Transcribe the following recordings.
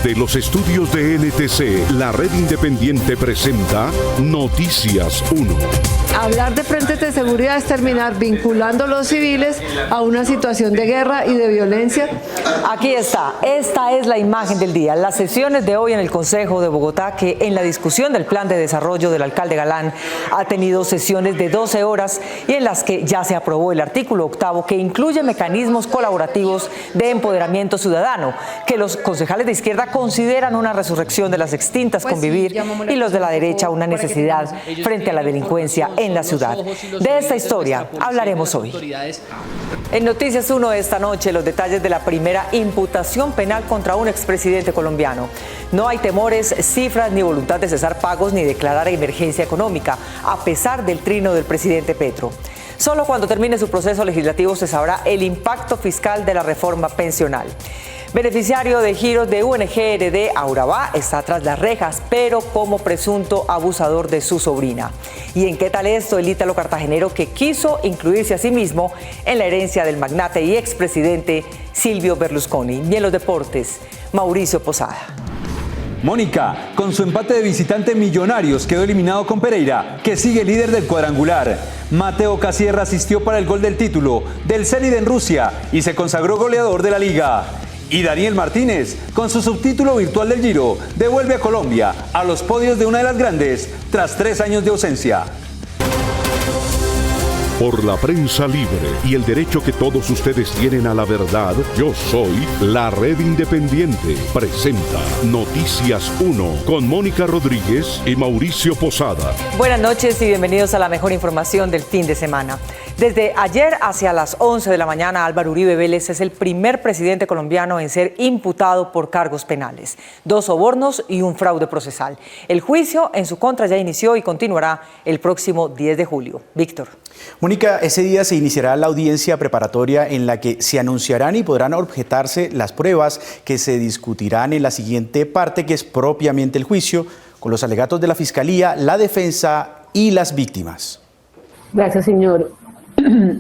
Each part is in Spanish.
Desde los estudios de NTC, la red independiente presenta Noticias 1. Hablar de frentes de seguridad es terminar vinculando a los civiles a una situación de guerra y de violencia. Aquí está, esta es la imagen del día. Las sesiones de hoy en el Consejo de Bogotá, que en la discusión del plan de desarrollo del alcalde Galán ha tenido sesiones de 12 horas y en las que ya se aprobó el artículo 8º que incluye mecanismos colaborativos de empoderamiento ciudadano, que los concejales de izquierda consideran una resurrección de las extintas convivir y los de la derecha una necesidad frente a la delincuencia en la ciudad. De esta historia hablaremos hoy. En Noticias 1 de esta noche, los detalles de la primera imputación penal contra un expresidente colombiano. No hay temores, cifras ni voluntad de cesar pagos ni declarar emergencia económica, a pesar del trino del presidente Petro. Solo cuando termine su proceso legislativo se sabrá el impacto fiscal de la reforma pensional. Beneficiario de giros de UNG-RD a Urabá está tras las rejas, pero como presunto abusador de su sobrina. ¿Y en qué tal esto el ítalo cartagenero que quiso incluirse a sí mismo en la herencia del magnate y expresidente Silvio Berlusconi? Y en los deportes, Mauricio Posada. Mónica, con su empate de visitante Millonarios, quedó eliminado con Pereira, que sigue líder del cuadrangular. Mateo Casierra asistió para el gol del título del Zenit en Rusia y se consagró goleador de la liga. Y Daniel Martínez, con su subtítulo virtual del Giro, devuelve a Colombia a los podios de una de las grandes tras 3 años de ausencia. Por la prensa libre y el derecho que todos ustedes tienen a la verdad, yo soy la Red Independiente. Presenta Noticias 1 con Mónica Rodríguez y Mauricio Posada. Buenas noches y bienvenidos a la mejor información del fin de semana. Desde ayer hacia las 11 de la mañana, Álvaro Uribe Vélez es el primer presidente colombiano en ser imputado por cargos penales, 2 sobornos y un fraude procesal. El juicio en su contra ya inició y continuará el próximo 10 de julio. Víctor. Mónica, ese día se iniciará la audiencia preparatoria en la que se anunciarán y podrán objetarse las pruebas que se discutirán en la siguiente parte, que es propiamente el juicio, con los alegatos de la Fiscalía, la defensa y las víctimas. Gracias, señor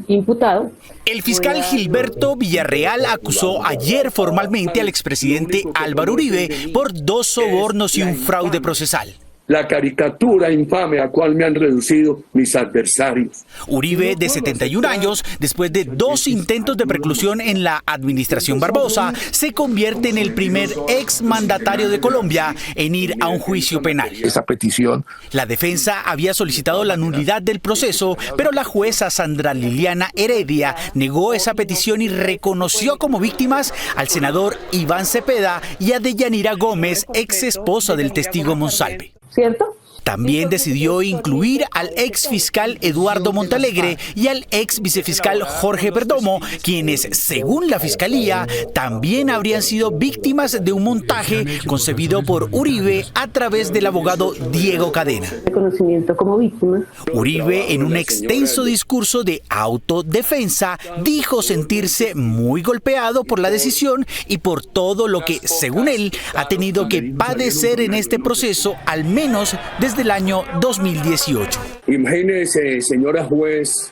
imputado. El fiscal Gilberto Villarreal acusó ayer formalmente al expresidente Álvaro Uribe por 2 sobornos y un fraude procesal. La caricatura infame a cual me han reducido mis adversarios. Uribe, de 71 años, después de 2 intentos de preclusión en la administración Barbosa, se convierte en el primer exmandatario de Colombia en ir a un juicio penal. Esa petición. La defensa había solicitado la nulidad del proceso, pero la jueza Sandra Liliana Heredia negó esa petición y reconoció como víctimas al senador Iván Cepeda y a Deyanira Gómez, ex esposa del testigo Monsalve. ¿Cierto? También decidió incluir al ex fiscal Eduardo Montalegre y al ex vicefiscal Jorge Perdomo, quienes, según la Fiscalía, también habrían sido víctimas de un montaje concebido por Uribe a través del abogado Diego Cadena. Reconocimiento como víctima. Uribe, en un extenso discurso de autodefensa, dijo sentirse muy golpeado por la decisión y por todo lo que, según él, ha tenido que padecer en este proceso, al menos desde el año 2018. Imagínese, señora juez,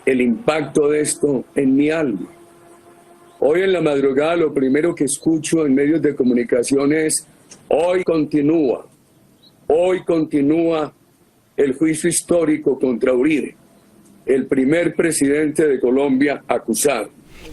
el impacto de esto en mi alma. Hoy en la madrugada lo primero que escucho en medios de comunicación es: hoy continúa el juicio histórico contra Uribe, el primer presidente de Colombia acusado.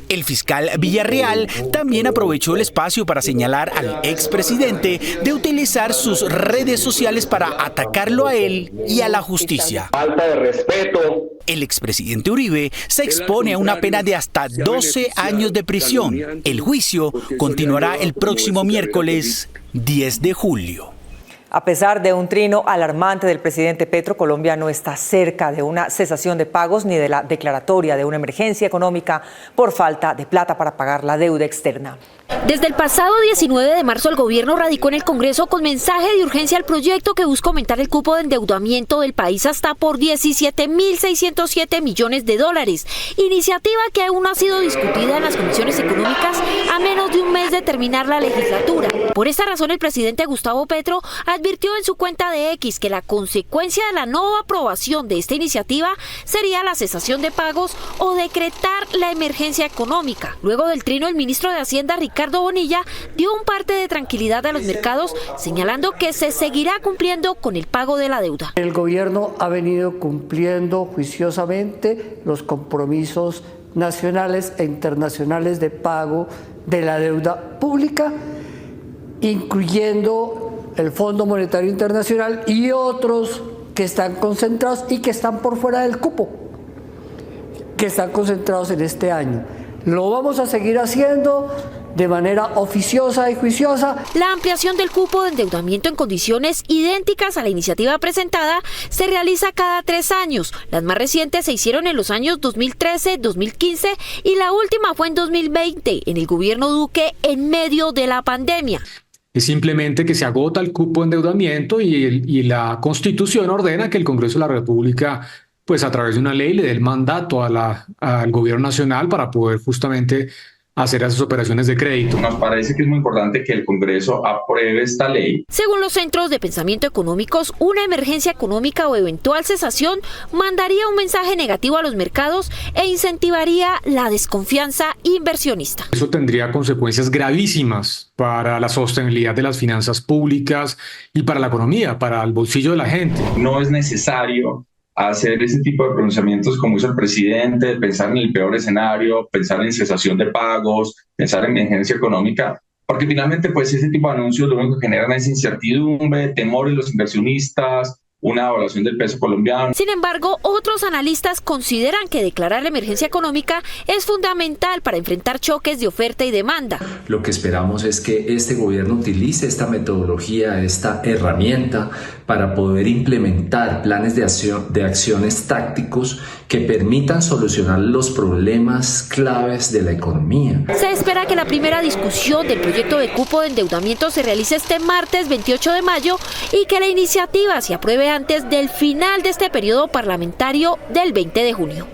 El fiscal Villarreal también aprovechó el espacio para señalar al expresidente de utilizar sus redes sociales para atacarlo a él y a la justicia. Falta de respeto. El expresidente Uribe se expone a una pena de hasta 12 años de prisión. El juicio continuará el próximo miércoles 10 de julio. A pesar de un trino alarmante del presidente Petro, Colombia no está cerca de una cesación de pagos ni de la declaratoria de una emergencia económica por falta de plata para pagar la deuda externa. Desde el pasado 19 de marzo, el gobierno radicó en el Congreso con mensaje de urgencia el proyecto que busca aumentar el cupo de endeudamiento del país hasta por $17.607 millones. Iniciativa que aún no ha sido discutida en las comisiones económicas a menos de un mes de terminar la legislatura. Por esta razón, el presidente Gustavo Petro advirtió advirtió en su cuenta de X que la consecuencia de la no aprobación de esta iniciativa sería la cesación de pagos o decretar la emergencia económica. Luego del trino, el ministro de Hacienda, Ricardo Bonilla, dio un parte de tranquilidad a los mercados, señalando que se seguirá cumpliendo con el pago de la deuda. El gobierno ha venido cumpliendo juiciosamente los compromisos nacionales e internacionales de pago de la deuda pública, incluyendo el Fondo Monetario Internacional y otros que están concentrados y que están por fuera del cupo, que están concentrados en este año. Lo vamos a seguir haciendo de manera oficiosa y juiciosa. La ampliación del cupo de endeudamiento en condiciones idénticas a la iniciativa presentada se realiza cada 3 años. Las más recientes se hicieron en los años 2013, 2015 y la última fue en 2020, en el gobierno Duque, en medio de la pandemia. Es simplemente que se agota el cupo de endeudamiento y la Constitución ordena que el Congreso de la República, pues a través de una ley, le dé el mandato al Gobierno Nacional para poder justamente hacer esas operaciones de crédito. Nos parece que es muy importante que el Congreso apruebe esta ley. Según los centros de pensamiento económicos, una emergencia económica o eventual cesación mandaría un mensaje negativo a los mercados e incentivaría la desconfianza inversionista. Eso tendría consecuencias gravísimas para la sostenibilidad de las finanzas públicas y para la economía, para el bolsillo de la gente. No es necesario hacer ese tipo de pronunciamientos como hizo el presidente, pensar en el peor escenario, pensar en cesación de pagos, pensar en emergencia económica, porque finalmente pues ese tipo de anuncios lo único que generan es incertidumbre, temor en los inversionistas, una evaluación del peso colombiano. Sin embargo, otros analistas consideran que declarar la emergencia económica es fundamental para enfrentar choques de oferta y demanda. Lo que esperamos es que este gobierno utilice esta metodología, esta herramienta, para poder implementar planes de acciones tácticos que permitan solucionar los problemas claves de la economía. Se espera que la primera discusión del proyecto de cupo de endeudamiento se realice este martes 28 de mayo y que la iniciativa se apruebe antes del final de este periodo parlamentario del 20 de junio.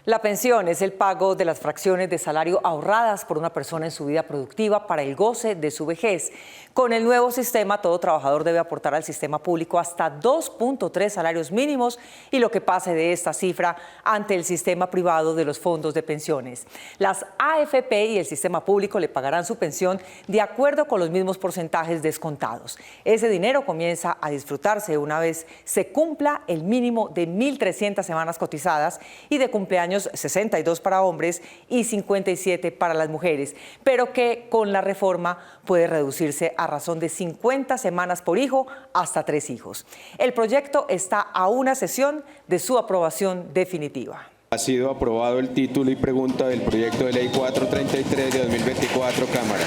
La pensión es el pago de las fracciones de salario ahorradas por una persona en su vida productiva para el goce de su vejez. Con el nuevo sistema, todo trabajador debe aportar al sistema público hasta 2.3 salarios mínimos y lo que pase de esta cifra ante el sistema privado de los fondos de pensiones. Las AFP y el sistema público le pagarán su pensión de acuerdo con los mismos porcentajes descontados. Ese dinero comienza a disfrutarse una vez se cumpla el mínimo de 1.300 semanas cotizadas y de cumpleaños 62 para hombres y 57 para las mujeres, pero que con la reforma puede reducirse a razón de 50 semanas por hijo hasta 3 hijos. El proyecto está a una sesión de su aprobación definitiva. Ha sido aprobado el título y pregunta del proyecto de ley 433 de 2024, Cámara.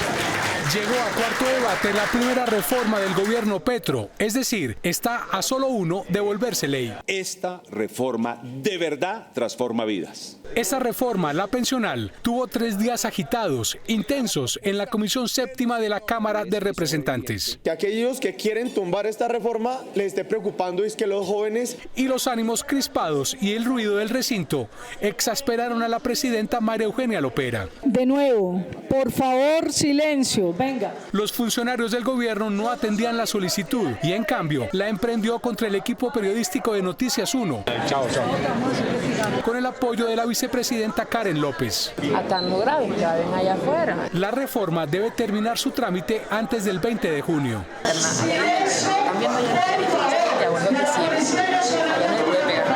Llegó a cuarto debate la primera reforma del gobierno Petro, es decir, está a solo uno de volverse ley. Esta reforma de verdad transforma vidas. Esta reforma, la pensional, tuvo 3 días agitados, intensos, en la Comisión Séptima de la Cámara de Representantes. Que aquellos que quieren tumbar esta reforma les esté preocupando es que los jóvenes... Y los ánimos crispados y el ruido del recinto exasperaron a la presidenta María Eugenia Lopera. De nuevo, por favor, silencio. Venga. Los funcionarios del gobierno no atendían la solicitud y en cambio la emprendió contra el equipo periodístico de Noticias 1. Con el apoyo de la vicepresidenta Karen López. Acá no graben, graben allá afuera. La reforma debe terminar su trámite antes del 20 de junio.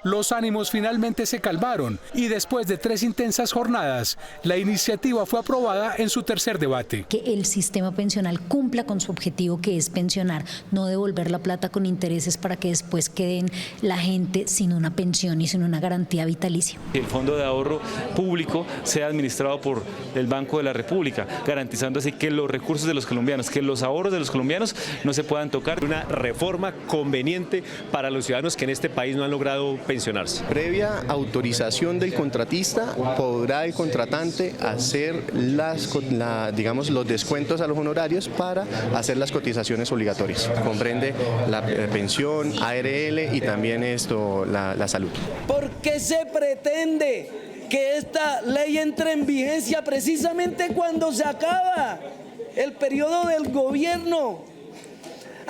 Los ánimos finalmente se calmaron y después de 3 intensas jornadas, la iniciativa fue aprobada en su tercer debate. Que el sistema pensional cumpla con su objetivo, que es pensionar, no devolver la plata con intereses para que después queden la gente sin una pensión y sin una garantía vitalicia. El fondo de ahorro público sea administrado por el Banco de la República, garantizando así que los recursos de los colombianos, que los ahorros de los colombianos no se puedan tocar. Una reforma conveniente para los ciudadanos que en este país no han logrado pensionarse. Previa autorización del contratista, podrá el contratante hacer los descuentos a los honorarios para hacer las cotizaciones obligatorias. Comprende la pensión, ARL y también la salud. ¿Por qué se pretende que esta ley entre en vigencia precisamente cuando se acaba el periodo del gobierno?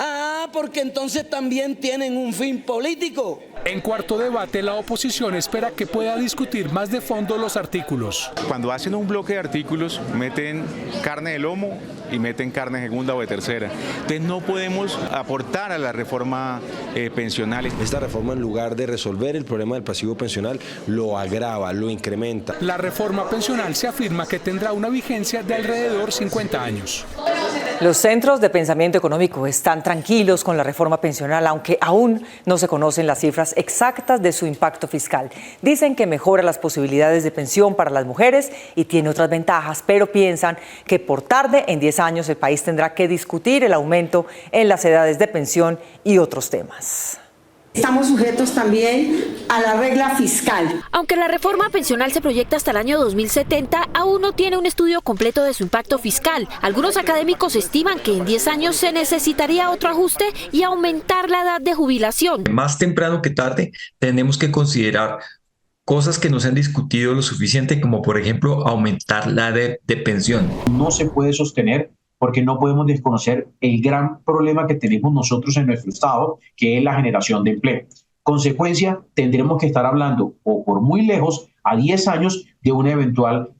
Ah, porque entonces también tienen un fin político. En cuarto debate, la oposición espera que pueda discutir más de fondo los artículos. Cuando hacen un bloque de artículos, meten carne de lomo y meten carne de segunda o de tercera. Entonces no podemos aportar a la reforma pensional. Esta reforma, en lugar de resolver el problema del pasivo pensional, lo agrava, lo incrementa. La reforma pensional se afirma que tendrá una vigencia de alrededor 50 años. Los centros de pensamiento económico están tranquilos con la reforma pensional, aunque aún no se conocen las cifras exactas de su impacto fiscal. Dicen que mejora las posibilidades de pensión para las mujeres y tiene otras ventajas, pero piensan que por tarde, en 10 años, el país tendrá que discutir el aumento en las edades de pensión y otros temas. Estamos sujetos también a la regla fiscal. Aunque la reforma pensional se proyecta hasta el año 2070, aún no tiene un estudio completo de su impacto fiscal. Algunos académicos estiman que en 10 años se necesitaría otro ajuste y aumentar la edad de jubilación. Más temprano que tarde tenemos que considerar cosas que no se han discutido lo suficiente, como por ejemplo aumentar la edad de pensión. No se puede sostener porque no podemos desconocer el gran problema que tenemos nosotros en nuestro estado, que es la generación de empleo. Consecuencia, tendremos que estar hablando, o por muy lejos, a 10 años de una eventual,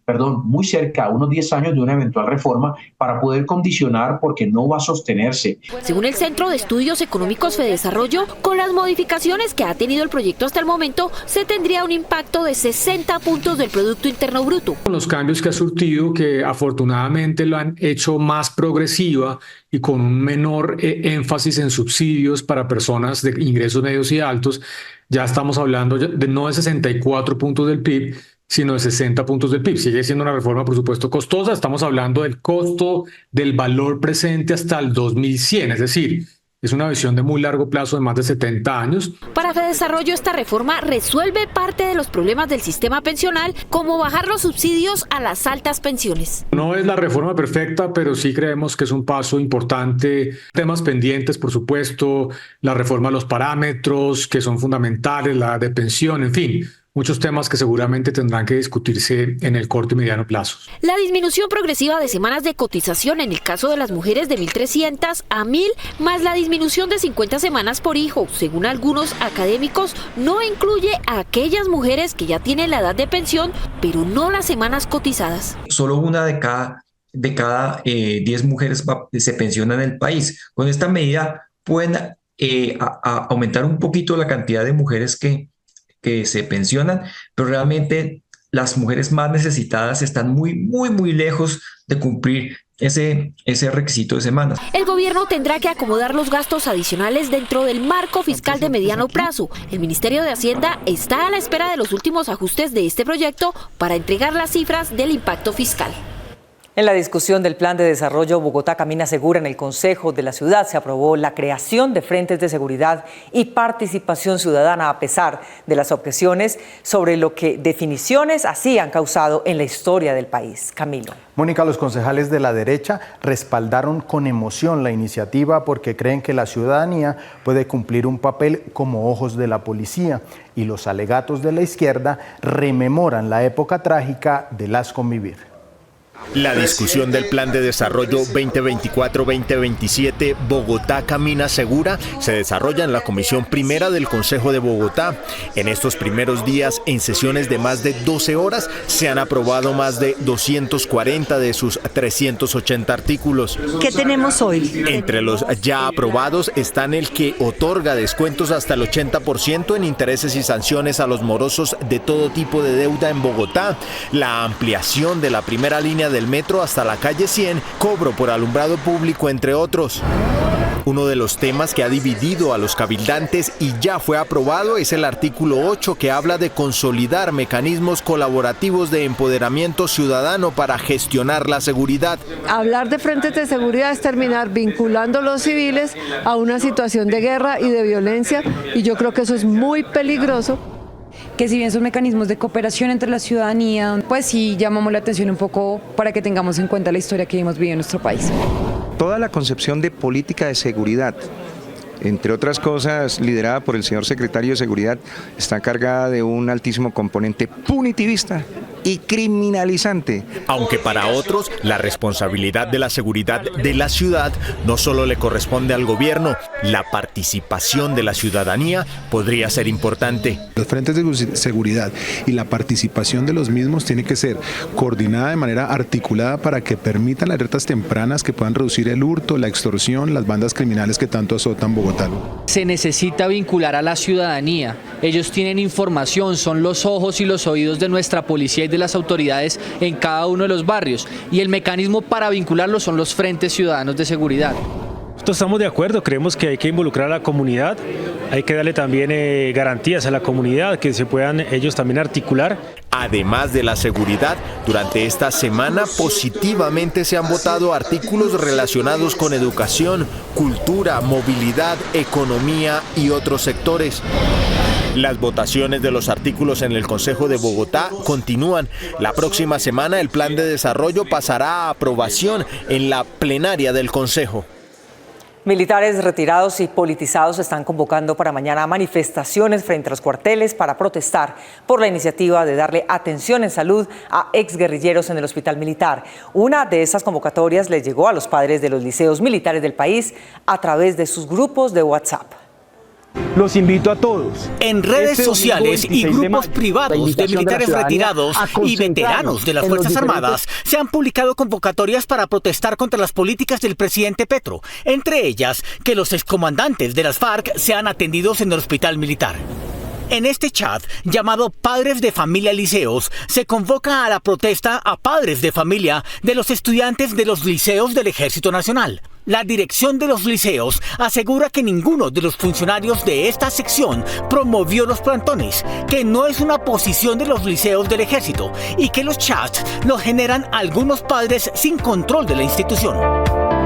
muy cerca, a unos 10 años de una eventual reforma para poder condicionar, porque no va a sostenerse. Según el Centro de Estudios Económicos Fedesarrollo, con las modificaciones que ha tenido el proyecto hasta el momento, se tendría un impacto de 60 puntos del Producto Interno Bruto. Con los cambios que ha surtido, que afortunadamente lo han hecho más progresiva y con un menor énfasis en subsidios para personas de ingresos medios y altos, ya estamos hablando de no de 64 puntos del PIB, sino de 60 puntos del PIB. Sigue siendo una reforma, por supuesto, costosa. Estamos hablando del costo del valor presente hasta el 2100, es decir, es una visión de muy largo plazo de más de 70 años. Para Fedesarrollo, esta reforma resuelve parte de los problemas del sistema pensional, como bajar los subsidios a las altas pensiones. No es la reforma perfecta, pero sí creemos que es un paso importante. Temas pendientes, por supuesto, la reforma de los parámetros, que son fundamentales, la de pensión, en fin. Muchos temas que seguramente tendrán que discutirse en el corto y mediano plazo. La disminución progresiva de semanas de cotización en el caso de las mujeres de 1.300 a 1.000, más la disminución de 50 semanas por hijo, según algunos académicos, no incluye a aquellas mujeres que ya tienen la edad de pensión, pero no las semanas cotizadas. Solo una de cada 10 mujeres se pensiona en el país. Con esta medida pueden aumentar un poquito la cantidad de mujeres que se pensionan, pero realmente las mujeres más necesitadas están muy lejos de cumplir ese requisito de semanas. El gobierno tendrá que acomodar los gastos adicionales dentro del marco fiscal de mediano plazo. El Ministerio de Hacienda está a la espera de los últimos ajustes de este proyecto para entregar las cifras del impacto fiscal. En la discusión del Plan de Desarrollo Bogotá Camina Segura en el Consejo de la Ciudad se aprobó la creación de frentes de seguridad y participación ciudadana a pesar de las objeciones sobre lo que definiciones así han causado en la historia del país. Camilo. Mónica, los concejales de la derecha respaldaron con emoción la iniciativa porque creen que la ciudadanía puede cumplir un papel como ojos de la policía y los alegatos de la izquierda rememoran la época trágica de las Convivir. La discusión del Plan de Desarrollo 2024-2027 Bogotá Camina Segura se desarrolla en la Comisión Primera del Consejo de Bogotá. En estos primeros días, en sesiones de más de 12 horas, se han aprobado más de 240 de sus 380 artículos. ¿Qué tenemos hoy? Entre los ya aprobados están el que otorga descuentos hasta el 80% en intereses y sanciones a los morosos de todo tipo de deuda en Bogotá, la ampliación de la primera línea del metro hasta la calle 100, cobro por alumbrado público, entre otros. Uno de los temas que ha dividido a los cabildantes y ya fue aprobado es el artículo 8, que habla de consolidar mecanismos colaborativos de empoderamiento ciudadano para gestionar la seguridad. Hablar de frentes de seguridad es terminar vinculando a los civiles a una situación de guerra y de violencia, y yo creo que eso es muy peligroso. Que si bien son mecanismos de cooperación entre la ciudadanía, pues sí llamamos la atención un poco para que tengamos en cuenta la historia que hemos vivido en nuestro país. Toda la concepción de política de seguridad, entre otras cosas liderada por el señor secretario de Seguridad, está cargada de un altísimo componente punitivista y criminalizante. Aunque para otros, la responsabilidad de la seguridad de la ciudad no solo le corresponde al gobierno, la participación de la ciudadanía podría ser importante. Los frentes de seguridad y la participación de los mismos tiene que ser coordinada de manera articulada para que permitan las alertas tempranas que puedan reducir el hurto, la extorsión, las bandas criminales que tanto azotan Bogotá. Se necesita vincular a la ciudadanía. Ellos tienen información, son los ojos y los oídos de nuestra policía y de las autoridades en cada uno de los barrios. Y el mecanismo para vincularlos son los frentes ciudadanos de seguridad. Nosotros estamos de acuerdo, creemos que hay que involucrar a la comunidad, hay que darle también garantías a la comunidad, que se puedan ellos también articular. Además de la seguridad, durante esta semana positivamente se han votado artículos relacionados con educación, cultura, movilidad, economía y otros sectores. Las votaciones de los artículos en el Consejo de Bogotá continúan. La próxima semana el plan de desarrollo pasará a aprobación en la plenaria del Consejo. Militares retirados y politizados están convocando para mañana manifestaciones frente a los cuarteles para protestar por la iniciativa de darle atención en salud a exguerrilleros en el hospital militar. Una de esas convocatorias les llegó a los padres de los liceos militares del país a través de sus grupos de WhatsApp. Los invito a todos. En redes sociales y grupos privados de militares retirados y veteranos de las Fuerzas Armadas se han publicado convocatorias para protestar contra las políticas del presidente Petro, entre ellas que los excomandantes de las FARC sean atendidos en el hospital militar. En este chat, llamado Padres de Familia Liceos, se convoca a la protesta a padres de familia de los estudiantes de los liceos del Ejército Nacional. La dirección de los liceos asegura que ninguno de los funcionarios de esta sección promovió los plantones, que no es una posición de los liceos del Ejército y que los chats los generan algunos padres sin control de la institución.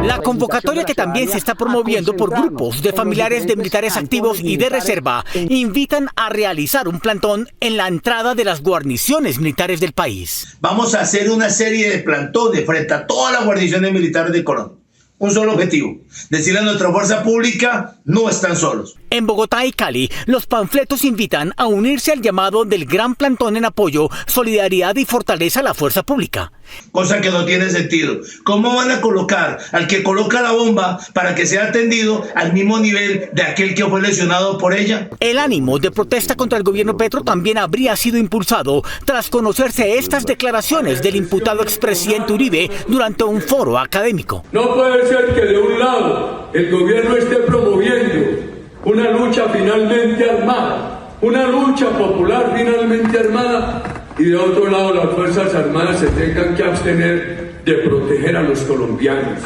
La convocatoria, que también se está promoviendo por grupos de familiares de militares activos y de reserva, invitan a realizar un plantón en la entrada de las guarniciones militares del país. Vamos a hacer una serie de plantones frente a todas las guarniciones militares de Colombia. Un solo objetivo: decirle a nuestra fuerza pública: no están solos. En Bogotá y Cali, los panfletos invitan a unirse al llamado del Gran Plantón en apoyo, solidaridad y fortaleza a la fuerza pública. Cosa que no tiene sentido. ¿Cómo van a colocar al que coloca la bomba para que sea atendido al mismo nivel de aquel que fue lesionado por ella? El ánimo de protesta contra el gobierno Petro también habría sido impulsado tras conocerse estas declaraciones del imputado expresidente Uribe durante un foro académico. No puede ser que de un lado el gobierno esté promoviendo una lucha finalmente armada, una lucha popular finalmente armada, y de otro lado las Fuerzas Armadas se tengan que abstener de proteger a los colombianos.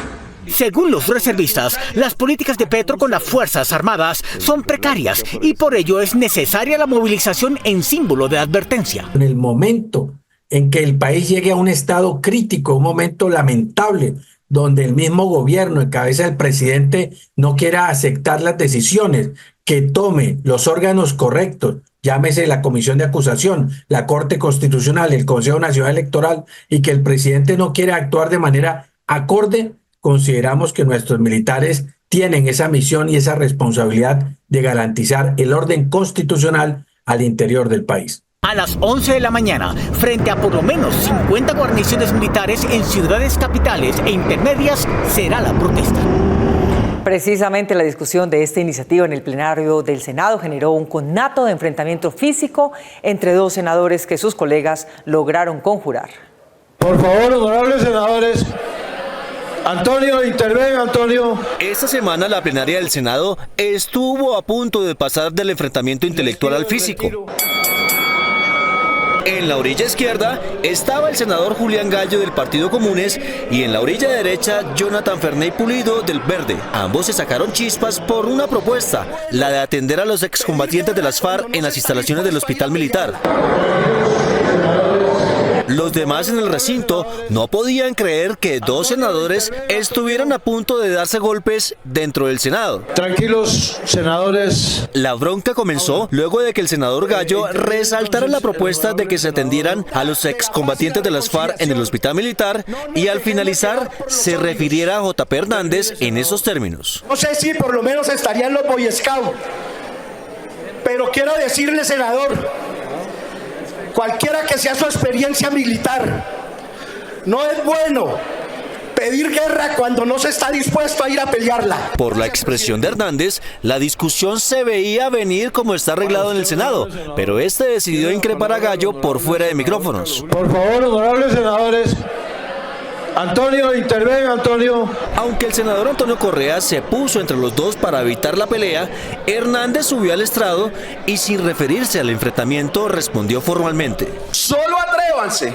Según los reservistas, las políticas de Petro con las Fuerzas Armadas son precarias y por ello es necesaria la movilización en símbolo de advertencia. En el momento en que el país llegue a un estado crítico, un momento lamentable, donde el mismo gobierno, en cabeza del presidente, no quiera aceptar las decisiones que tome los órganos correctos, llámese la Comisión de Acusación, la Corte Constitucional, el Consejo Nacional Electoral, y que el presidente no quiera actuar de manera acorde, consideramos que nuestros militares tienen esa misión y esa responsabilidad de garantizar el orden constitucional al interior del país. A las 11 de la mañana, frente a por lo menos 50 guarniciones militares en ciudades capitales e intermedias, será la protesta. Precisamente la discusión de esta iniciativa en el plenario del Senado generó un conato de enfrentamiento físico entre dos senadores que sus colegas lograron conjurar. Por favor, honorables senadores. Antonio, intervenga, Antonio. Esta semana la plenaria del Senado estuvo a punto de pasar del enfrentamiento intelectual al físico. En la orilla izquierda estaba el senador Julián Gallo del Partido Comunes y en la orilla derecha Jonathan Ferney Pulido del Verde. Ambos se sacaron chispas por una propuesta, la de atender a los excombatientes de las FARC en las instalaciones del hospital militar. Los demás en el recinto no podían creer que dos senadores estuvieran a punto de darse golpes dentro del Senado. Tranquilos, senadores. La bronca comenzó luego de que el senador Gallo resaltara la propuesta de que se atendieran a los excombatientes de las FARC en el hospital militar y al finalizar se refiriera a J.P. Hernández en esos términos. No sé si por lo menos estarían los Boy Scouts, pero quiero decirle, senador, cualquiera que sea su experiencia militar. No es bueno pedir guerra cuando no se está dispuesto a ir a pelearla. Por la expresión de Hernández, la discusión se veía venir como está arreglado en el Senado, pero este decidió increpar a Gallo por fuera de micrófonos. Por favor, honorables senadores. Antonio, intervenga, Antonio. Aunque el senador Antonio Correa se puso entre los dos para evitar la pelea, Hernández subió al estrado y sin referirse al enfrentamiento respondió formalmente. Solo atrévanse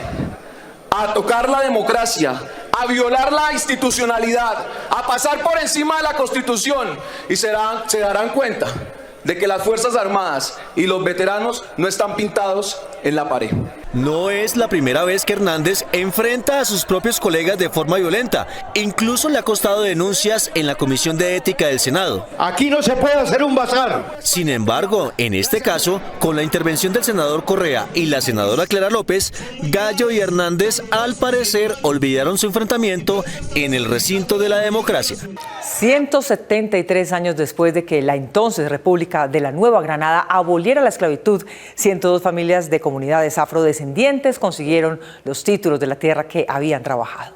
a tocar la democracia, a violar la institucionalidad, a pasar por encima de la Constitución y se darán cuenta de que las Fuerzas Armadas y los veteranos no están pintados en la pared. No es la primera vez que Hernández enfrenta a sus propios colegas de forma violenta. Incluso le ha costado denuncias en la Comisión de Ética del Senado. Aquí no se puede hacer un bazar. Sin embargo, en este caso, con la intervención del senador Correa y la senadora Clara López, Gallo y Hernández al parecer olvidaron su enfrentamiento en el recinto de la democracia. 173 años después de que la entonces República de la Nueva Granada aboliera la esclavitud, 102 familias de comunidades afrodescendientes consiguieron los títulos de la tierra que habían trabajado.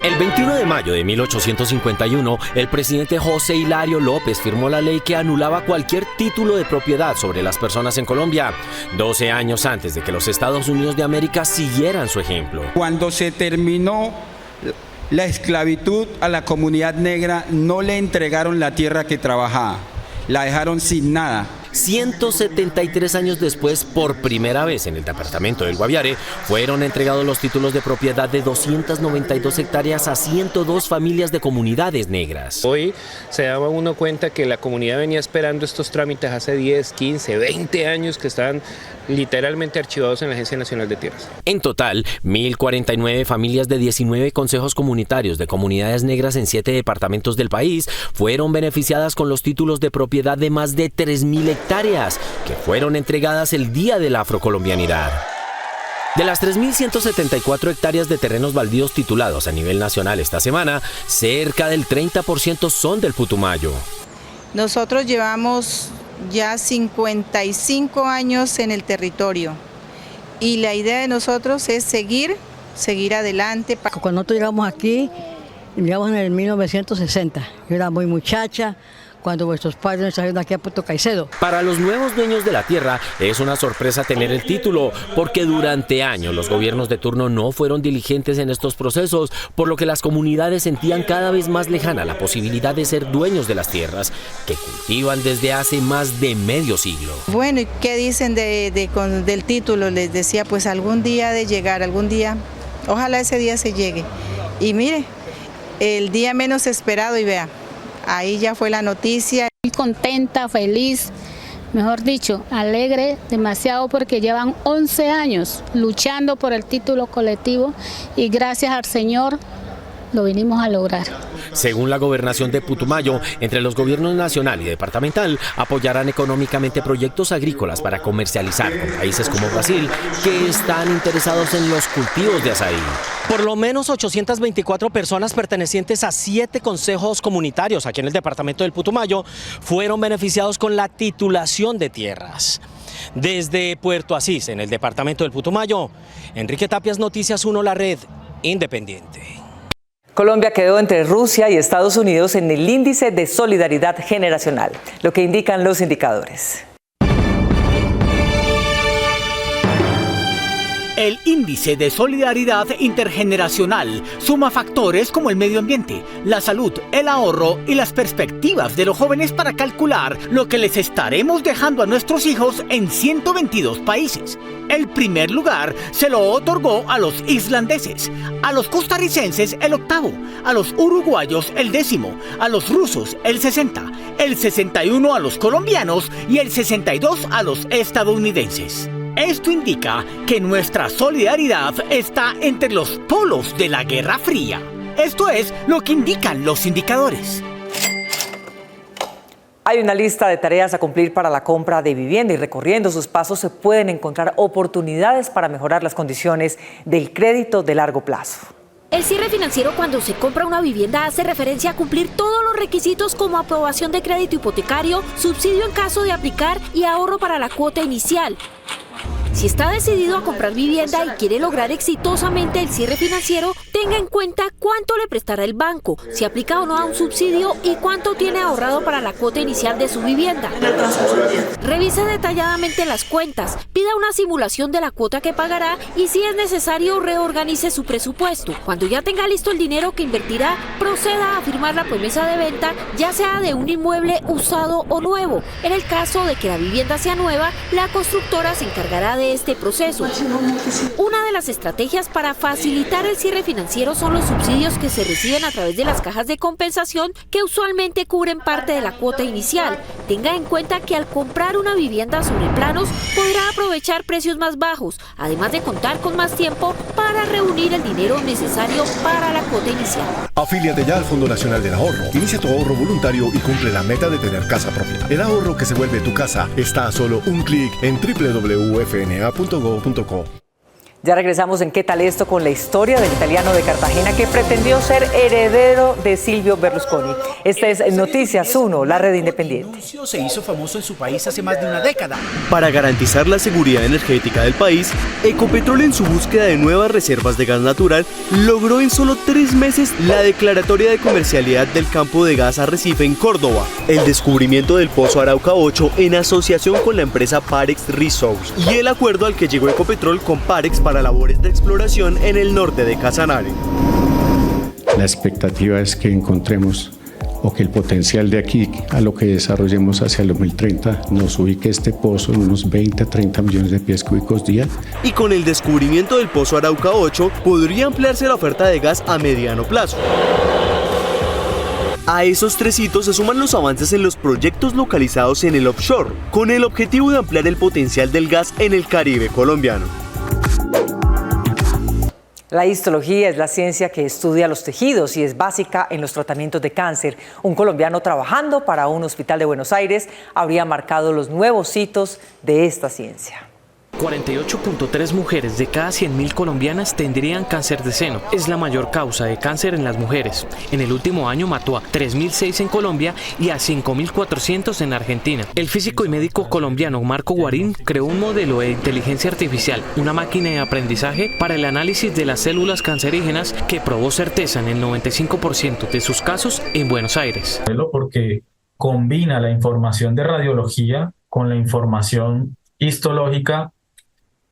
El 21 de mayo de 1851, el presidente José Hilario López firmó la ley que anulaba cualquier título de propiedad sobre las personas en Colombia, 12 años antes de que los Estados Unidos de América siguieran su ejemplo. Cuando se terminó la esclavitud a la comunidad negra, no le entregaron la tierra que trabajaba, la dejaron sin nada. 173 años después, por primera vez en el departamento del Guaviare, fueron entregados los títulos de propiedad de 292 hectáreas a 102 familias de comunidades negras. Hoy se daba uno cuenta que la comunidad venía esperando estos trámites hace 10, 15, 20 años que estaban literalmente archivados en la Agencia Nacional de Tierras. En total, 1.049 familias de 19 consejos comunitarios de comunidades negras en 7 departamentos del país fueron beneficiadas con los títulos de propiedad de más de 3.000 hectáreas que fueron entregadas el día de la afrocolombianidad. De las 3.174 hectáreas de terrenos baldíos titulados a nivel nacional esta semana, cerca del 30% son del Putumayo. Nosotros llevamos ya 55 años en el territorio y la idea de nosotros es seguir adelante. Cuando nosotros llegamos aquí, llegamos en el 1960, yo era muy muchacha cuando vuestros padres nos trajeron aquí a Puerto Caicedo. Para los nuevos dueños de la tierra es una sorpresa tener el título, porque durante años los gobiernos de turno no fueron diligentes en estos procesos, por lo que las comunidades sentían cada vez más lejana la posibilidad de ser dueños de las tierras que cultivan desde hace más de medio siglo. Bueno, ¿y qué dicen del título? Les decía, pues algún día de llegar, algún día, ojalá ese día se llegue. Y mire, el día menos esperado y vea. Ahí ya fue la noticia. Muy contenta, feliz, mejor dicho, alegre demasiado porque llevan 11 años luchando por el título colectivo y gracias al Señor lo vinimos a lograr. Según la gobernación de Putumayo, entre los gobiernos nacional y departamental apoyarán económicamente proyectos agrícolas para comercializar con países como Brasil, que están interesados en los cultivos de azaí. Por lo menos 824 personas pertenecientes a 7 consejos comunitarios aquí en el departamento del Putumayo fueron beneficiados con la titulación de tierras. Desde Puerto Asís, en el departamento del Putumayo, Enrique Tapias, Noticias 1, la red independiente. Colombia quedó entre Rusia y Estados Unidos en el índice de solidaridad generacional, lo que indican los indicadores. El índice de solidaridad intergeneracional suma factores como el medio ambiente, la salud, el ahorro y las perspectivas de los jóvenes para calcular lo que les estaremos dejando a nuestros hijos en 122 países. El primer lugar se lo otorgó a los islandeses, a los costarricenses el 8º, a los uruguayos el 10º, a los rusos el 60, el 61 a los colombianos y el 62 a los estadounidenses. Esto indica que nuestra solidaridad está entre los polos de la Guerra Fría. Esto es lo que indican los indicadores. Hay una lista de tareas a cumplir para la compra de vivienda y recorriendo sus pasos se pueden encontrar oportunidades para mejorar las condiciones del crédito de largo plazo. El cierre financiero cuando se compra una vivienda hace referencia a cumplir todos los requisitos como aprobación de crédito hipotecario, subsidio en caso de aplicar y ahorro para la cuota inicial. Si está decidido a comprar vivienda y quiere lograr exitosamente el cierre financiero, tenga en cuenta cuánto le prestará el banco, si aplica o no a un subsidio y cuánto tiene ahorrado para la cuota inicial de su vivienda. Revise detalladamente las cuentas, pida una simulación de la cuota que pagará y si es necesario reorganice su presupuesto. Cuando ya tenga listo el dinero que invertirá, proceda a firmar la promesa de venta, ya sea de un inmueble usado o nuevo. En el caso de que la vivienda sea nueva, la constructora se encargará de este proceso. Una de las estrategias para facilitar el cierre financiero son los subsidios que se reciben a través de las cajas de compensación que usualmente cubren parte de la cuota inicial. Tenga en cuenta que al comprar una vivienda sobre planos podrá aprovechar precios más bajos, además de contar con más tiempo para reunir el dinero necesario para la cuota inicial. Afíliate ya al Fondo Nacional del Ahorro. Inicia tu ahorro voluntario y cumple la meta de tener casa propia. El ahorro que se vuelve tu casa está a solo un clic en www.fna.gov.co. Ya regresamos en ¿Qué tal esto? Con la historia del italiano de Cartagena que pretendió ser heredero de Silvio Berlusconi. Esta es Noticias 1, la red independiente. Se hizo famoso en su país hace más de una década. Para garantizar la seguridad energética del país, Ecopetrol, en su búsqueda de nuevas reservas de gas natural, logró en solo 3 meses la declaratoria de comercialidad del campo de gas Arrecife en Córdoba, el descubrimiento del pozo Arauca 8 en asociación con la empresa Parex Resources y el acuerdo al que llegó Ecopetrol con Parex para labores de exploración en el norte de Casanare. La expectativa es que encontremos o que el potencial de aquí a lo que desarrollemos hacia el 2030 nos ubique este pozo en unos 20 a 30 millones de pies cúbicos día. Y con el descubrimiento del pozo Arauca 8 podría ampliarse la oferta de gas a mediano plazo. A esos 3 hitos se suman los avances en los proyectos localizados en el offshore, con el objetivo de ampliar el potencial del gas en el Caribe colombiano. La histología es la ciencia que estudia los tejidos y es básica en los tratamientos de cáncer. Un colombiano trabajando para un hospital de Buenos Aires habría marcado los nuevos hitos de esta ciencia. 48.3 mujeres de cada 100.000 colombianas tendrían cáncer de seno. Es la mayor causa de cáncer en las mujeres. En el último año mató a 3.006 en Colombia y a 5.400 en Argentina. El físico y médico colombiano Marco Guarín creó un modelo de inteligencia artificial, una máquina de aprendizaje para el análisis de las células cancerígenas que probó certeza en el 95% de sus casos en Buenos Aires. Porque combina la información de radiología con la información histológica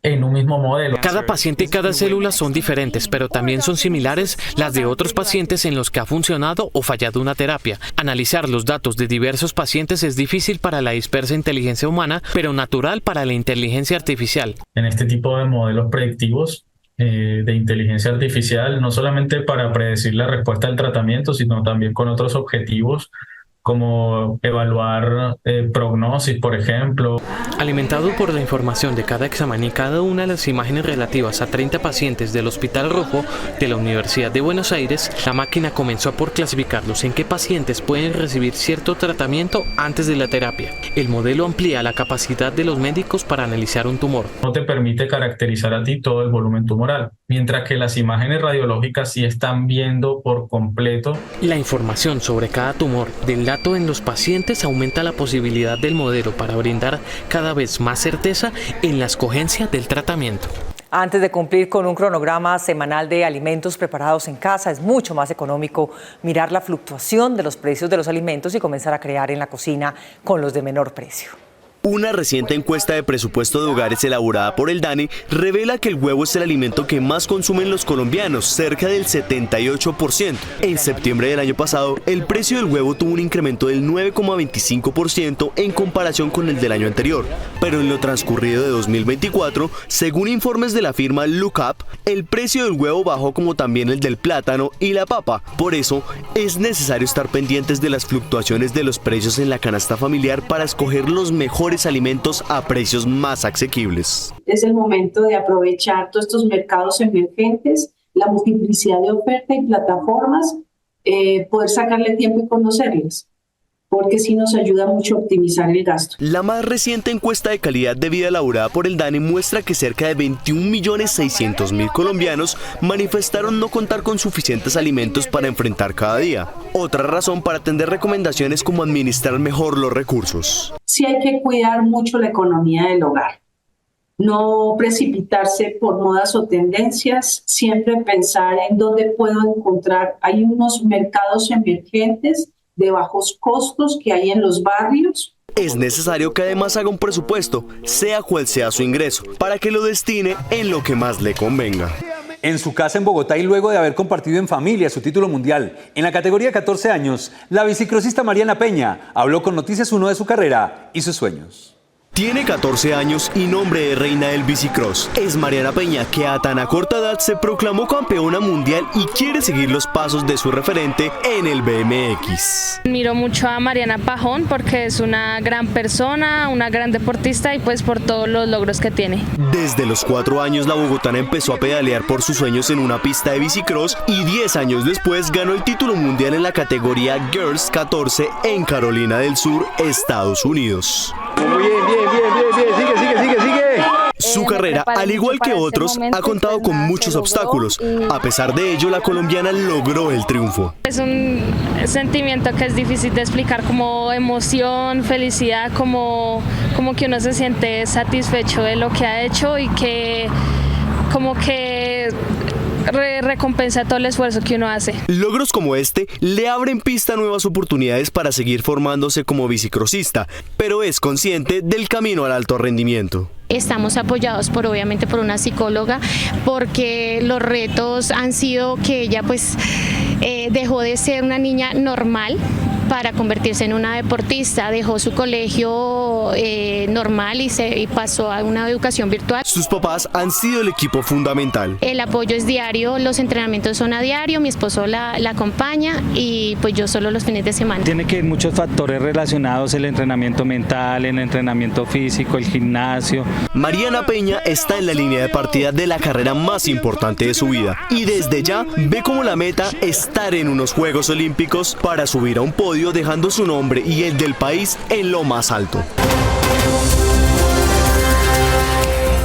en un mismo modelo. Cada paciente y cada célula son diferentes, pero también son similares las de otros pacientes en los que ha funcionado o fallado una terapia. Analizar los datos de diversos pacientes es difícil para la dispersa inteligencia humana, pero natural para la inteligencia artificial. En este tipo de modelos predictivos de inteligencia artificial, no solamente para predecir la respuesta al tratamiento, sino también con otros objetivos, como evaluar prognosis, por ejemplo. Alimentado por la información de cada examen y cada una de las imágenes relativas a 30 pacientes del Hospital Rojo de la Universidad de Buenos Aires, la máquina comenzó por clasificarlos en qué pacientes pueden recibir cierto tratamiento antes de la terapia. El modelo amplía la capacidad de los médicos para analizar un tumor. No te permite caracterizar a ti todo el volumen tumoral, mientras que las imágenes radiológicas sí están viendo por completo la información sobre cada tumor del dato en los pacientes. Aumenta la posibilidad del modelo para brindar cada vez más certeza en la escogencia del tratamiento. Antes de cumplir con un cronograma semanal de alimentos preparados en casa, es mucho más económico mirar la fluctuación de los precios de los alimentos y comenzar a crear en la cocina con los de menor precio. Una reciente encuesta de presupuesto de hogares elaborada por el DANE revela que el huevo es el alimento que más consumen los colombianos, cerca del 78%. En septiembre del año pasado, el precio del huevo tuvo un incremento del 9,25% en comparación con el del año anterior. Pero en lo transcurrido de 2024, según informes de la firma Lookup, el precio del huevo bajó como también el del plátano y la papa. Por eso, es necesario estar pendientes de las fluctuaciones de los precios en la canasta familiar para escoger los mejores alimentos a precios más asequibles. Es el momento de aprovechar todos estos mercados emergentes, la multiplicidad de oferta y plataformas, poder sacarle tiempo y conocerlas, porque sí nos ayuda mucho a optimizar el gasto. La más reciente encuesta de calidad de vida elaborada por el DANE muestra que cerca de 21.600.000 colombianos manifestaron no contar con suficientes alimentos para enfrentar cada día. Otra razón para atender recomendaciones como administrar mejor los recursos. Sí hay que cuidar mucho la economía del hogar. No precipitarse por modas o tendencias, siempre pensar en dónde puedo encontrar. Hay unos mercados emergentes de bajos costos que hay en los barrios. Es necesario que además haga un presupuesto, sea cual sea su ingreso, para que lo destine en lo que más le convenga. En su casa en Bogotá y luego de haber compartido en familia su título mundial en la categoría 14 años, la bicicrossista Mariana Peña habló con Noticias 1 de su carrera y sus sueños. Tiene 14 años y nombre de reina del bicicross. Es Mariana Peña, que a tan corta edad se proclamó campeona mundial y quiere seguir los pasos de su referente en el BMX. Miro mucho a Mariana Pajón porque es una gran persona, una gran deportista y pues por todos los logros que tiene. Desde los 4 años la bogotana empezó a pedalear por sus sueños en una pista de bicicross y 10 años después ganó el título mundial en la categoría Girls 14 en Carolina del Sur, Estados Unidos. Sigue. Su carrera, al igual que otros, ha contado con muchos obstáculos. A pesar de ello, la colombiana logró el triunfo. Es un sentimiento que es difícil de explicar, como emoción, felicidad, como que uno se siente satisfecho de lo que ha hecho y que como que recompensa todo el esfuerzo que uno hace. Logros como este le abren pista a nuevas oportunidades para seguir formándose como bicicrossista, pero es consciente del camino al alto rendimiento. Estamos apoyados obviamente por una psicóloga, porque los retos han sido que ella pues dejó de ser una niña normal para convertirse en una deportista, dejó su colegio normal y pasó a una educación virtual. Sus papás han sido el equipo fundamental. El apoyo es diario, los entrenamientos son a diario, mi esposo la acompaña y pues yo solo los fines de semana. Tiene que muchos factores relacionados, el entrenamiento mental, el entrenamiento físico, el gimnasio. Mariana Peña está en la línea de partida de la carrera más importante de su vida y desde ya ve como la meta estar en unos Juegos Olímpicos para subir a un podio dejando su nombre y el del país en lo más alto.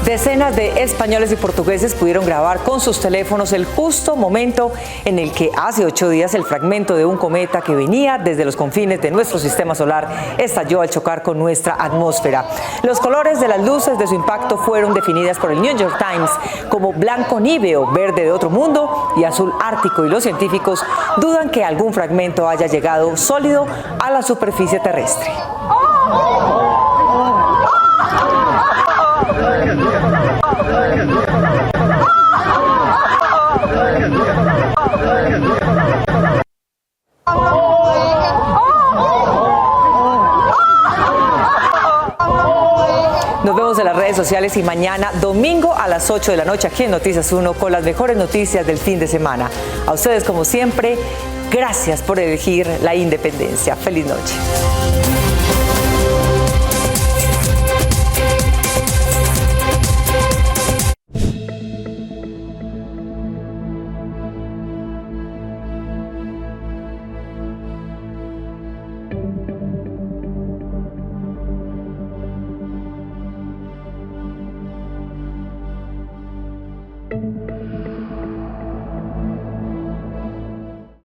Decenas de españoles y portugueses pudieron grabar con sus teléfonos el justo momento en el que hace 8 días el fragmento de un cometa que venía desde los confines de nuestro sistema solar estalló al chocar con nuestra atmósfera. Los colores de las luces de su impacto fueron definidas por el New York Times como blanco níveo, verde de otro mundo y azul ártico, y los científicos dudan que algún fragmento haya llegado sólido a la superficie terrestre. Nos vemos en las redes sociales y mañana domingo a las 8 de la noche aquí en Noticias 1 con las mejores noticias del fin de semana. A ustedes, como siempre, gracias por elegir la independencia. Feliz noche.